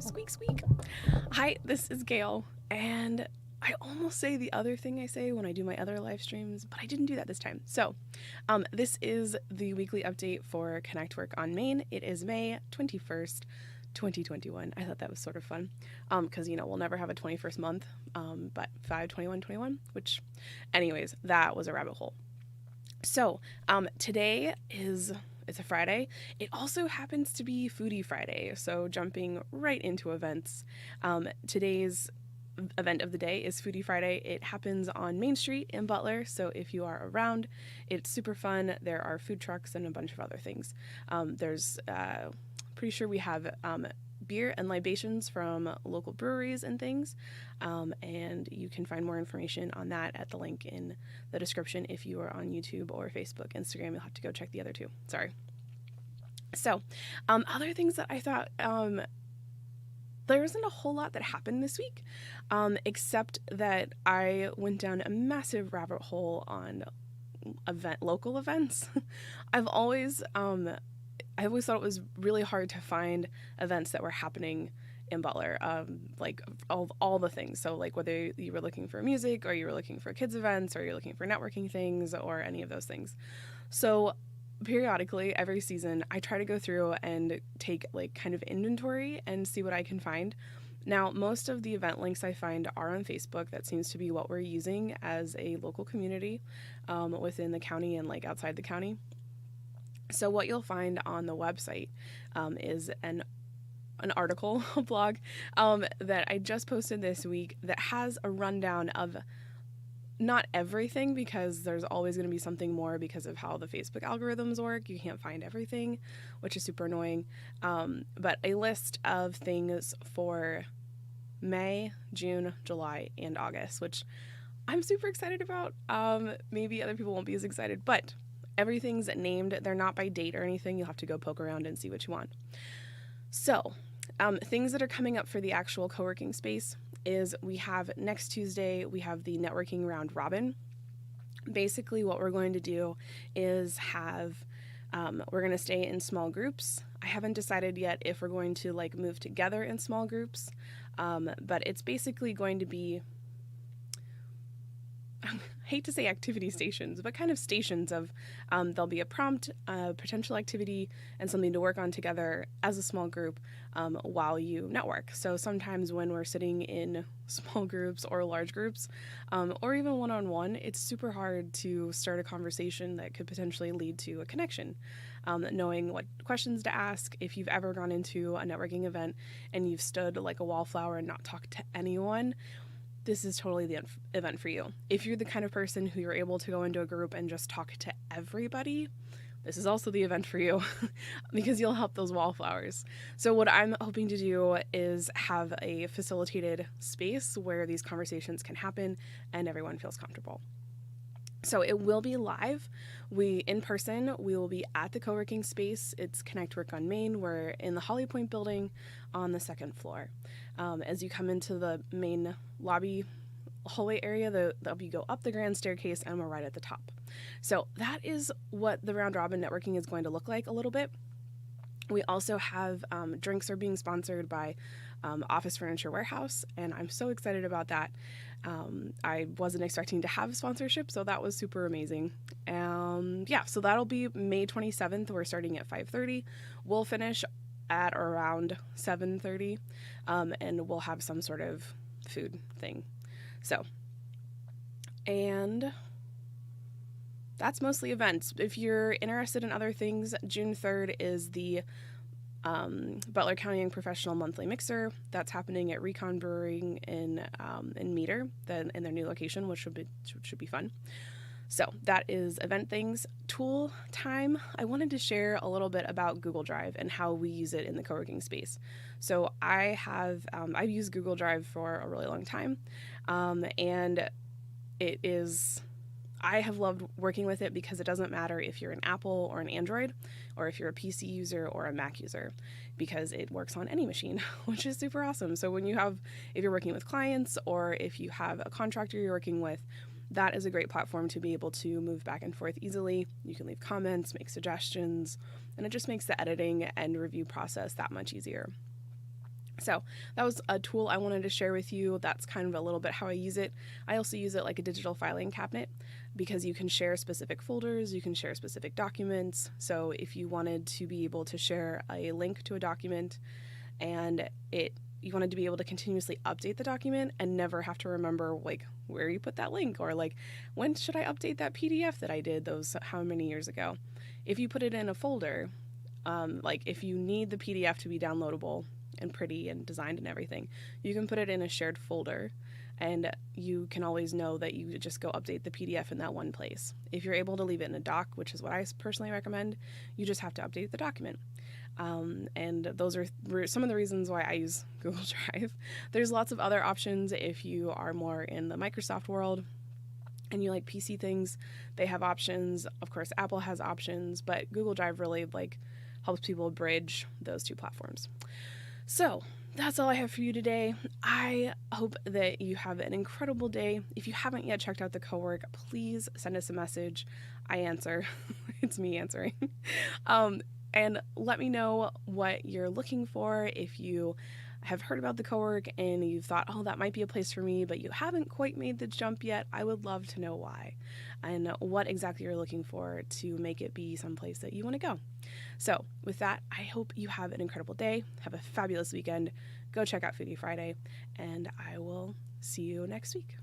Squeak, squeak. Hi, this is Gail, and I almost say the other thing I say when I do my other live streams, but I didn't do that this time. So, this is the weekly update for ConnectWork on Maine. It is May 21st, 2021. I thought that was sort of fun, because, we'll never have a 21st month, but 5/21/21, which, anyways, that was a rabbit hole. So, today is it's a Friday. It also happens to be Foodie Friday. So, jumping right into events, today's event of the day is Foodie Friday. It happens on Main Street in Butler. So, if you are around, it's super fun. There are food trucks and a bunch of other things. There's pretty sure we have beer and libations from local breweries and things. And you can find more information on that at the link in the description if you are on YouTube or Facebook. Instagram, you'll have to go check the other two. Sorry. So, other things that I thought, there isn't a whole lot that happened this week, except that I went down a massive rabbit hole on local events. I've always I always thought it was really hard to find events that were happening in Butler, like all the things. So like whether you were looking for music or you were looking for kids events or you're looking for networking things or any of those things. So periodically every season I try to go through and take like kind of inventory and see what I can find. Now, most of the event links I find are on Facebook. That seems to be what we're using as a local community within the county and like outside the county. So what you'll find on the website is an article, a blog that I just posted this week that has a rundown of not everything, because there's always going to be something more because of how the Facebook algorithms work. You can't find everything, which is super annoying. But a list of things for May, June, July, and August, which I'm super excited about. Maybe other people won't be as excited, but everything's named. They're not by date or anything. You'll have to go poke around and see what you want. So, things that are coming up for the actual co-working space is we have next Tuesday, we have the networking round robin. Basically, what we're going to do is we're going to stay in small groups. I haven't decided yet if we're going to like move together in small groups, but it's basically going to be, I hate to say activity stations, but kind of stations of there'll be a prompt, potential activity, and something to work on together as a small group while you network. So sometimes when we're sitting in small groups or large groups, or even one-on-one, it's super hard to start a conversation that could potentially lead to a connection. Knowing what questions to ask. If you've ever gone into a networking event and you've stood like a wallflower and not talked to anyone, this is totally the event for you. If you're the kind of person who you're able to go into a group and just talk to everybody, this is also the event for you because you'll help those wallflowers. So what I'm hoping to do is have a facilitated space where these conversations can happen and everyone feels comfortable. So it will be live. In person, we will be at the co-working space. It's ConnectWork on Main. We're in the Holly Point building on the second floor. As you come into the main lobby hallway area, you go up the grand staircase and we're right at the top. So that is what the round robin networking is going to look like a little bit. We also have drinks are being sponsored by Office Furniture Warehouse, and I'm so excited about that. I wasn't expecting to have sponsorship, so that was super amazing. So that'll be May 27th. We're starting at 5:30. We'll finish at around 7:30, and we'll have some sort of food thing. So, and that's mostly events. If you're interested in other things, June 3rd is the Butler County Young Professional Monthly Mixer. That's happening at Recon Brewing in Meter, in their new location, which should be fun. So that is event things. Tool time. I wanted to share a little bit about Google Drive and how we use it in the co-working space. So I've used Google Drive for a really long time, and I have loved working with it because it doesn't matter if you're an Apple or an Android, or if you're a PC user or a Mac user, because it works on any machine, which is super awesome. So if you're working with clients or if you have a contractor you're working with, that is a great platform to be able to move back and forth easily. You can leave comments, make suggestions, and it just makes the editing and review process that much easier. So that was a tool I wanted to share with you. That's kind of a little bit how I use it. I also use it like a digital filing cabinet because you can share specific folders, you can share specific documents. So if you wanted to be able to share a link to a document and you wanted to be able to continuously update the document and never have to remember like where you put that link, or like when should I update that PDF that I did those how many years ago. If you put it in a folder, like if you need the PDF to be downloadable and pretty and designed and everything, you can put it in a shared folder and you can always know that you just go update the PDF in that one place. If you're able to leave it in a doc, which is what I personally recommend, you just have to update the document. And those are some of the reasons why I use Google Drive. There's lots of other options if you are more in the Microsoft world and you like PC things. They have options. Of course, Apple has options, but Google Drive really like helps people bridge those two platforms. So that's all I have for you today. I hope that you have an incredible day. If you haven't yet checked out the cowork, please send us a message. I answer. It's me answering. And let me know what you're looking for. If you have heard about the cowork and you've thought, oh, that might be a place for me, but you haven't quite made the jump yet, I would love to know why and what exactly you're looking for to make it be someplace that you want to go. So with that, I hope you have an incredible day. Have a fabulous weekend. Go check out Foodie Friday, and I will see you next week.